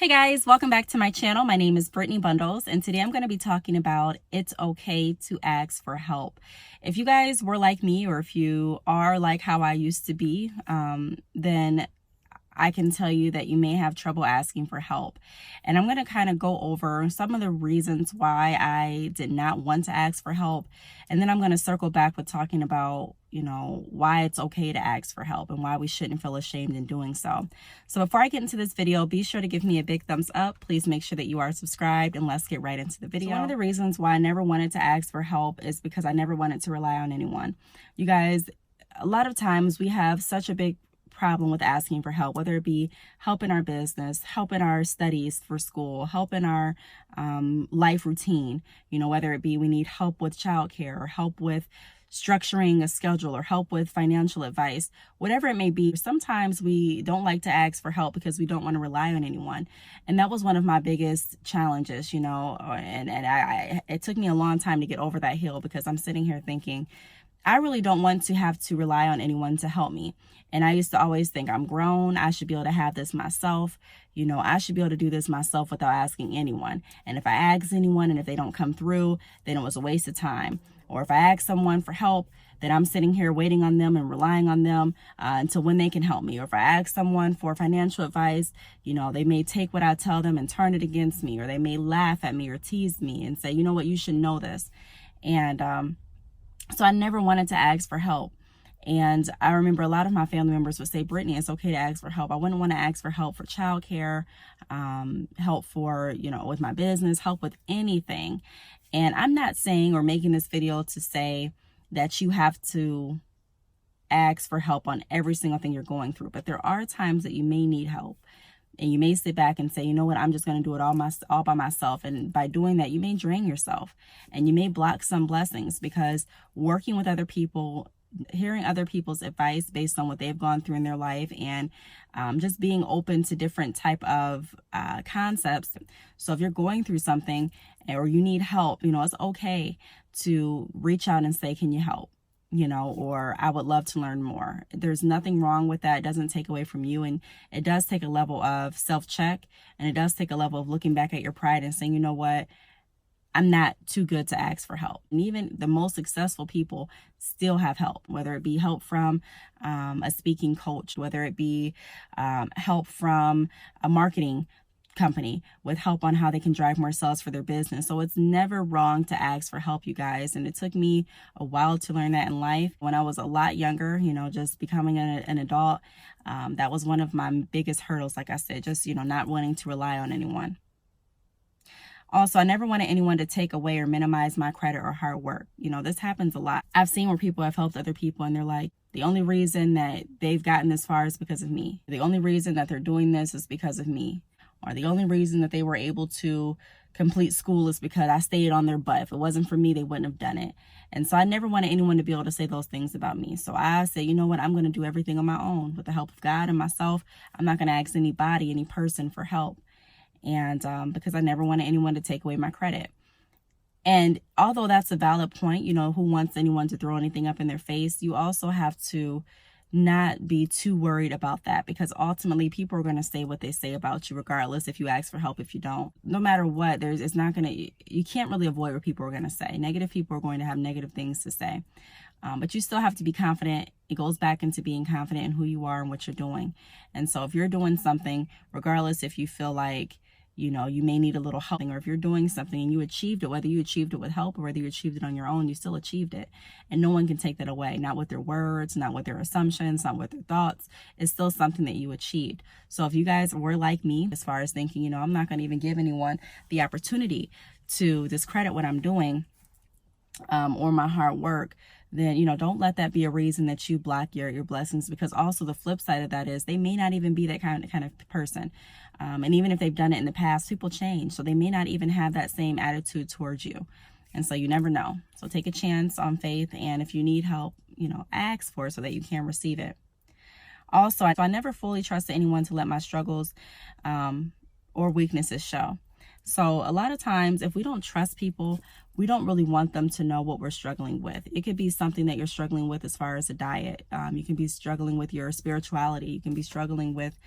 Hey guys, welcome back to my channel. My name is Brittany Bundles, and today I'm going to be talking about it's okay to ask for help. If you guys were like me, or if you are like how I used to be, then I can tell you that you may have trouble asking for help. And I'm going to kind of go over some of the reasons why I did not want to ask for help. And then I'm going to circle back with talking about, why it's okay to ask for help and why we shouldn't feel ashamed in doing so. So before I get into this video, be sure to give me a big thumbs up. Please make sure that you are subscribed, and let's get right into the video. So one of the reasons why I never wanted to ask for help is because I never wanted to rely on anyone. You guys, a lot of times we have such a big problem with asking for help, whether it be help in our business, help in our studies for school, help in our life routine, whether it be we need help with childcare or help with structuring a schedule or help with financial advice, whatever it may be. Sometimes we don't like to ask for help because we don't want to rely on anyone. And that was one of my biggest challenges, and it took me a long time to get over that hill, because I'm sitting here thinking, I really don't want to have to rely on anyone to help me. And I used to always think, I'm grown, I should be able to have this myself. I should be able to do this myself without asking anyone. And if I ask anyone and if they don't come through, then it was a waste of time. Or if I ask someone for help, then I'm sitting here waiting on them and relying on them until when they can help me. Or if I ask someone for financial advice, they may take what I tell them and turn it against me, or they may laugh at me or tease me and say, you know what, you should know this. And so I never wanted to ask for help. And I remember a lot of my family members would say, Brittany, it's okay to ask for help. I wouldn't want to ask for help for childcare, help for, with my business, help with anything. And I'm not saying or making this video to say that you have to ask for help on every single thing you're going through. But there are times that you may need help. And you may sit back and say, you know what, I'm just going to do it all by myself. And by doing that, you may drain yourself and you may block some blessings, because working with other people, hearing other people's advice based on what they've gone through in their life, and just being open to different type of concepts. So if you're going through something or you need help, it's okay to reach out and say, can you help? Or I would love to learn more. There's nothing wrong with that. It doesn't take away from you. And it does take a level of self-check, and it does take a level of looking back at your pride and saying, you know what, I'm not too good to ask for help. And even the most successful people still have help, whether it be help from a speaking coach, whether it be help from a marketing company with help on how they can drive more sales for their business. So it's never wrong to ask for help, you guys. And it took me a while to learn that in life. When I was a lot younger, just becoming an adult, that was one of my biggest hurdles. Like I said, just, not wanting to rely on anyone. Also, I never wanted anyone to take away or minimize my credit or hard work. This happens a lot. I've seen where people have helped other people and they're like, the only reason that they've gotten this far is because of me. The only reason that they're doing this is because of me. Or the only reason that they were able to complete school is because I stayed on their butt. If it wasn't for me, they wouldn't have done it. And so I never wanted anyone to be able to say those things about me. So I said, you know what, I'm going to do everything on my own with the help of God and myself. I'm not going to ask anybody, any person for help. And because I never wanted anyone to take away my credit. And although that's a valid point, who wants anyone to throw anything up in their face, you also have to not be too worried about that, because ultimately people are going to say what they say about you, regardless if you ask for help, if you don't. No matter what, you can't really avoid what people are going to say. Negative people are going to have negative things to say. But you still have to be confident. It goes back into being confident in who you are and what you're doing. And so if you're doing something, regardless if you feel like, you may need a little help, or if you're doing something and you achieved it, whether you achieved it with help or whether you achieved it on your own, you still achieved it. And no one can take that away, not with their words, not with their assumptions, not with their thoughts. It's still something that you achieved. So if you guys were like me, as far as thinking, I'm not going to even give anyone the opportunity to discredit what I'm doing or my hard work, then, don't let that be a reason that you block your blessings, because also the flip side of that is they may not even be that kind of person. And even if they've done it in the past, people change. So they may not even have that same attitude towards you. And so you never know. So take a chance on faith. And if you need help, ask for it so that you can receive it. Also, I never fully trusted anyone to let my struggles or weaknesses show. So a lot of times, if we don't trust people, we don't really want them to know what we're struggling with. It could be something that you're struggling with as far as a diet. You can be struggling with your spirituality. You can be struggling with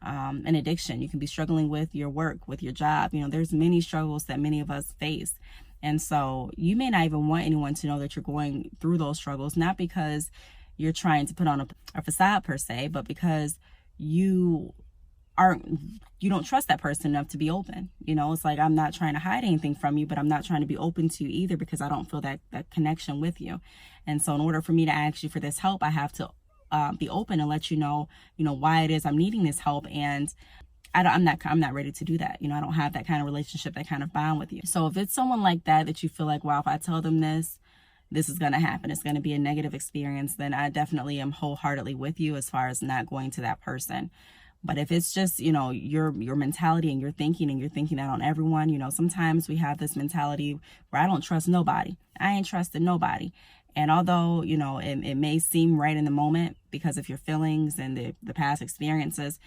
an addiction. You can be struggling with your work, with your job. You know, there's many struggles that many of us face. And so you may not even want anyone to know that you're going through those struggles, not because you're trying to put on a facade per se, but because you don't trust that person enough to be open. You know, it's like, I'm not trying to hide anything from you, but I'm not trying to be open to you either, because I don't feel that connection with you. And so in order for me to ask you for this help, I have to be open and let you know why it is I'm needing this help. And I'm not ready to do that. You know, I don't have that kind of relationship, that kind of bond with you. So if it's someone like that you feel like, wow, if I tell them this is going to happen, it's going to be a negative experience, then I definitely am wholeheartedly with you as far as not going to that person. But if it's just, your mentality and you're thinking that on everyone, sometimes we have this mentality where I don't trust nobody. I ain't trusting nobody. And although, it may seem right in the moment because of your feelings and the past experiences,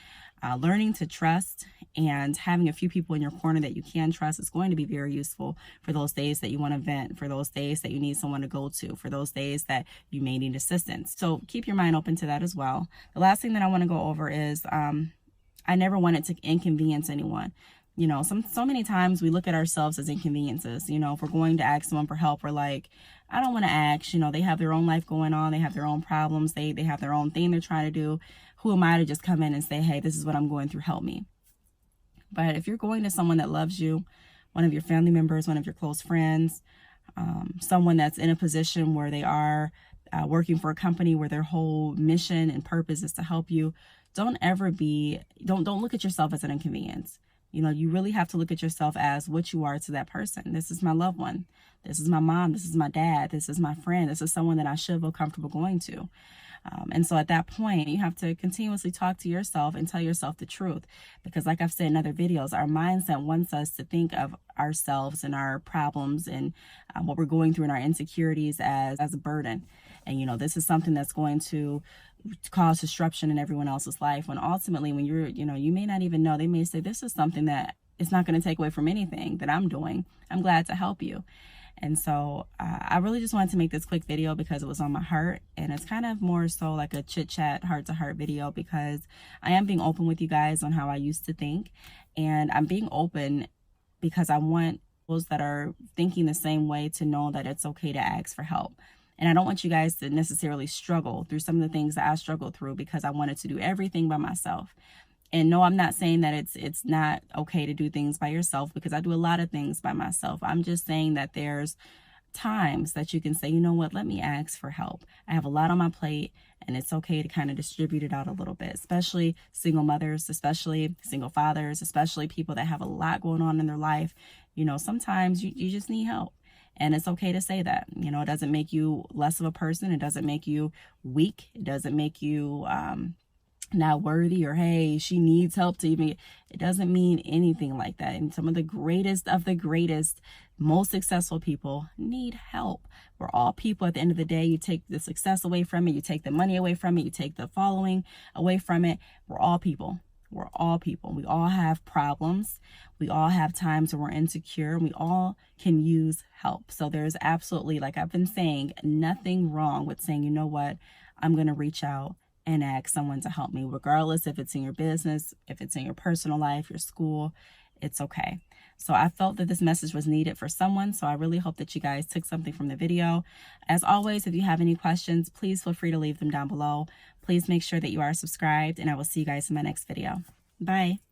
learning to trust and having a few people in your corner that you can trust is going to be very useful for those days that you want to vent, for those days that you need someone to go to, for those days that you may need assistance. So keep your mind open to that as well. The last thing that I want to go over is I never wanted to inconvenience anyone. So many times we look at ourselves as inconveniences. If we're going to ask someone for help, we're like, I don't want to ask. They have their own life going on. They have their own problems. They have their own thing they're trying to do. Who am I to just come in and say, hey, this is what I'm going through, help me? But if you're going to someone that loves you, one of your family members, one of your close friends, someone that's in a position where they are working for a company where their whole mission and purpose is to help you, don't look at yourself as an inconvenience. You really have to look at yourself as what you are to that person. This is my loved one. This is my mom. This is my dad. This is my friend. This is someone that I should feel comfortable going to. And so at that point, you have to continuously talk to yourself and tell yourself the truth. Because like I've said in other videos, our mindset wants us to think of ourselves and our problems and what we're going through and our insecurities as a burden. And, this is something that's going to cause disruption in everyone else's life. When ultimately, when you may not even know, they may say, this is something that is not going to take away from anything that I'm doing. I'm glad to help you. And so I really just wanted to make this quick video because it was on my heart, and it's kind of more so like a chit chat, heart to heart video, because I am being open with you guys on how I used to think, and I'm being open because I want those that are thinking the same way to know that it's okay to ask for help. And I don't want you guys to necessarily struggle through some of the things that I struggled through because I wanted to do everything by myself. And no, I'm not saying that it's not okay to do things by yourself, because I do a lot of things by myself. I'm just saying that there's times that you can say, you know what, let me ask for help. I have a lot on my plate, and it's okay to kind of distribute it out a little bit, especially single mothers, especially single fathers, especially people that have a lot going on in their life. Sometimes you just need help. And it's okay to say that. It doesn't make you less of a person. It doesn't make you weak. It doesn't make you not worthy, or hey, she needs help to even. It doesn't mean anything like that. And some of the greatest of the greatest, most successful people need help. We're all people at the end of the day. You take the success away from it, you take the money away from it, you take the following away from it. We're all people. We're all people. We all have problems. We all have times where we're insecure. We all can use help. So there's absolutely, like I've been saying, nothing wrong with saying, you know what, I'm going to reach out and ask someone to help me, regardless if it's in your business, if it's in your personal life, your school, it's okay. So I felt that this message was needed for someone. So I really hope that you guys took something from the video. As always, if you have any questions, please feel free to leave them down below. Please make sure that you are subscribed, and I will see you guys in my next video. Bye.